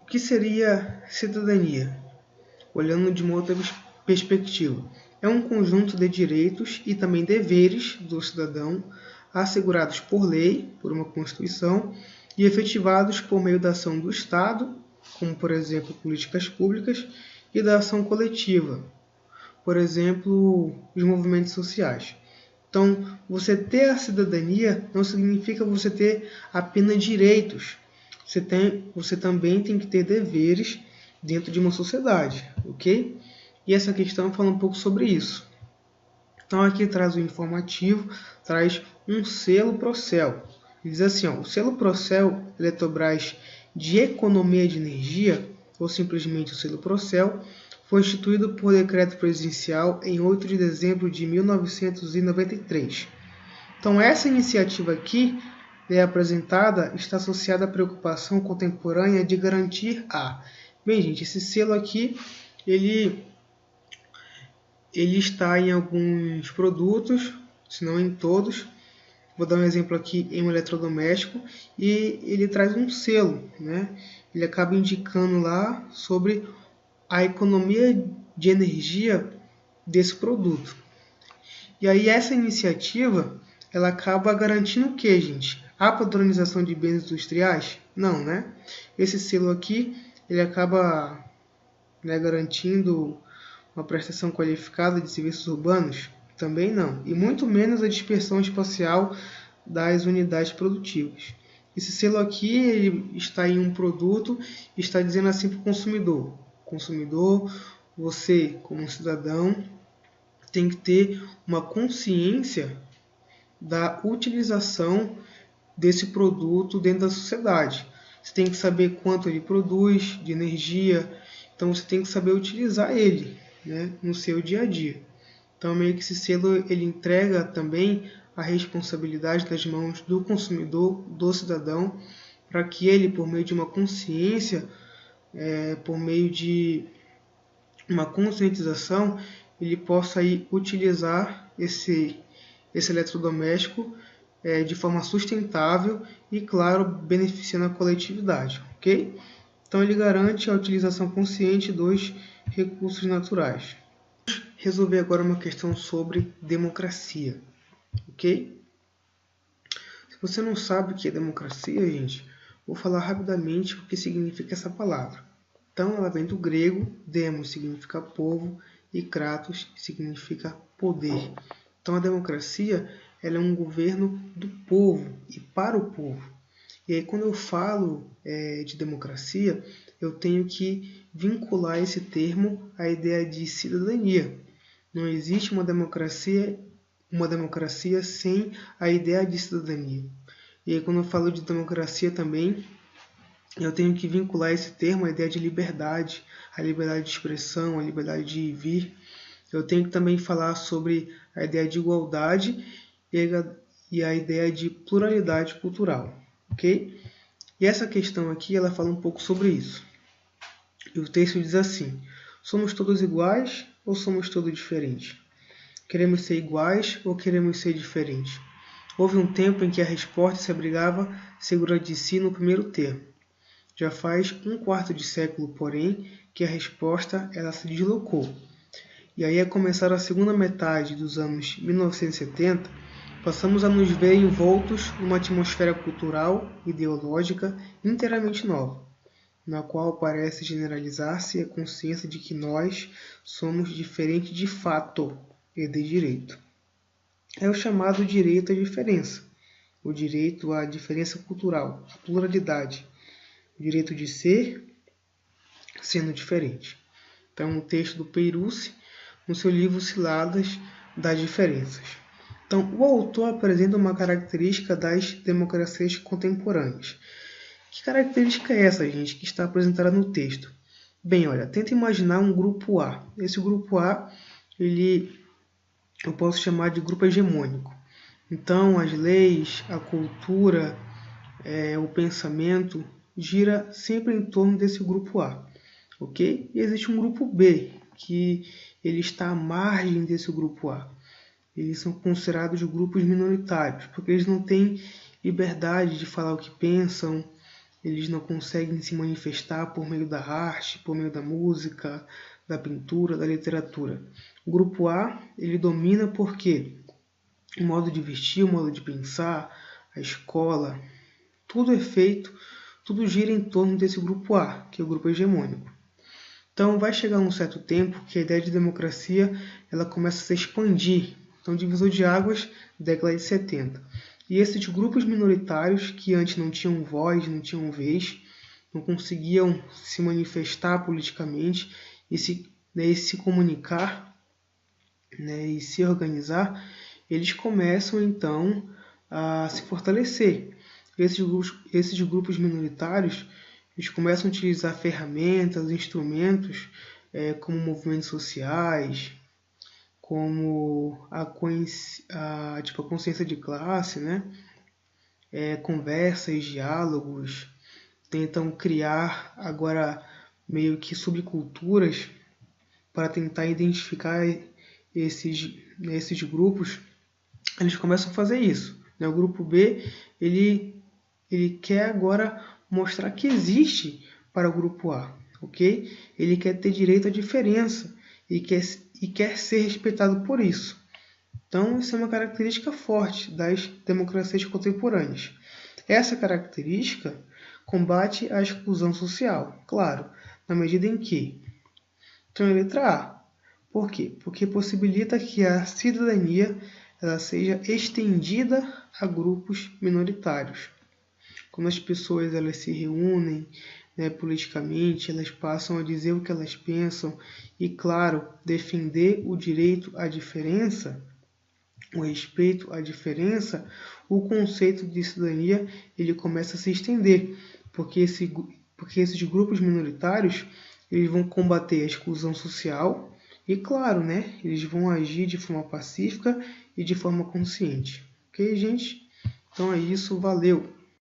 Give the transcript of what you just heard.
O que seria cidadania? Olhando de uma outra perspectiva, é um conjunto de direitos e também deveres do cidadão assegurados por lei, por uma Constituição, e efetivados por meio da ação do Estado, como, por exemplo, políticas públicas, e da ação coletiva, por exemplo, os movimentos sociais. Então, você ter a cidadania não significa você ter apenas direitos. Você também tem que ter deveres dentro de uma sociedade, ok? E essa questão fala um pouco sobre isso. Então, aqui traz o informativo, traz um selo Procel. Diz assim, ó, o selo Procel Eletrobras de Economia de Energia, ou simplesmente o selo Procel, foi instituído por decreto presidencial em 8 de dezembro de 1993. Então, essa iniciativa aqui apresentada está associada à preocupação contemporânea de garantir a... Bem, gente, esse selo aqui, ele está em alguns produtos, se não em todos. Vou dar um exemplo aqui em um eletrodoméstico e ele traz um selo, né? Ele acaba indicando lá sobre a economia de energia desse produto. E aí essa iniciativa, ela acaba garantindo o que, gente? A padronização de bens industriais? Não, né? Esse selo aqui, ele acaba garantindo uma prestação qualificada de serviços urbanos? Também não. E muito menos a dispersão espacial das unidades produtivas. Esse selo aqui ele está em um produto e está dizendo assim para o consumidor. Consumidor, você como cidadão tem que ter uma consciência da utilização desse produto dentro da sociedade. Você tem que saber quanto ele produz de energia, então você tem que saber utilizar ele, né, no seu dia a dia. Então meio que esse selo ele entrega também a responsabilidade nas mãos do consumidor, do cidadão, para que ele, por meio de uma consciência, por meio de uma conscientização, ele possa aí utilizar esse eletrodoméstico de forma sustentável e, claro, beneficiando a coletividade, ok? Então ele garante a utilização consciente dos recursos naturais. Vamos resolver agora uma questão sobre democracia, ok? Se você não sabe o que é democracia, gente, vou falar rapidamente o que significa essa palavra. Então ela vem do grego, demos significa povo e kratos significa poder. Então a democracia ela é um governo do povo e para o povo. E aí quando eu falo de democracia, eu tenho que vincular esse termo à ideia de cidadania. Não existe uma democracia sem a ideia de cidadania. E aí quando eu falo de democracia também, eu tenho que vincular esse termo à ideia de liberdade, a liberdade de expressão, a liberdade de vir. Eu tenho que também falar sobre a ideia de igualdade e a ideia de pluralidade cultural, ok? E essa questão aqui, ela fala um pouco sobre isso. E o texto diz assim: somos todos iguais ou somos todos diferentes? Queremos ser iguais ou queremos ser diferentes? Houve um tempo em que a resposta se abrigava segura de si no primeiro termo. Já faz um quarto de século, porém, que a resposta ela se deslocou. E aí, a começar a segunda metade dos anos 1970, passamos a nos ver envoltos numa atmosfera cultural, ideológica, inteiramente nova, na qual parece generalizar-se a consciência de que nós somos diferentes de fato e de direito. É o chamado direito à diferença, o direito à diferença cultural, à pluralidade, o direito de ser sendo diferente. Então, o texto do Peirce, no seu livro Ciladas das Diferenças. Então, o autor apresenta uma característica das democracias contemporâneas. Que característica é essa, gente, que está apresentada no texto? Bem, olha, tenta imaginar um grupo A. Esse grupo A, eu posso chamar de grupo hegemônico. Então, as leis, a cultura, o pensamento gira sempre em torno desse grupo A, ok? E existe um grupo B, que ele está à margem desse grupo A. Eles são considerados grupos minoritários, porque eles não têm liberdade de falar o que pensam, eles não conseguem se manifestar por meio da arte, por meio da música, da pintura, da literatura. O grupo A, ele domina porque o modo de vestir, o modo de pensar, a escola, tudo é feito, tudo gira em torno desse grupo A, que é o grupo hegemônico. Então vai chegar um certo tempo que a ideia de democracia ela começa a se expandir. Então, divisor de águas, década de 70. E esses grupos minoritários que antes não tinham voz, não tinham vez, não conseguiam se manifestar politicamente e se comunicar, né, e se organizar, eles começam então a se fortalecer. Esses grupos minoritários eles começam a utilizar ferramentas, instrumentos como movimentos sociais, como a consciência de classe, né? Conversas, diálogos, tentam criar agora meio que subculturas para tentar identificar esses grupos. Eles começam a fazer isso, né? O grupo B ele quer agora mostrar que existe para o grupo A, ok? Ele quer ter direito à diferença e quer ser respeitado por isso. Então, isso é uma característica forte das democracias contemporâneas. Essa característica combate a exclusão social, claro, na medida em que... Então, a letra A. Por quê? Porque possibilita que a cidadania ela seja estendida a grupos minoritários. Quando as pessoas elas se reúnem, né, politicamente, elas passam a dizer o que elas pensam e, claro, defender o direito à diferença, o respeito à diferença, o conceito de cidadania ele começa a se estender, porque esses grupos minoritários eles vão combater a exclusão social e, claro, né, eles vão agir de forma pacífica e de forma consciente. Ok, gente? Então é isso, valeu!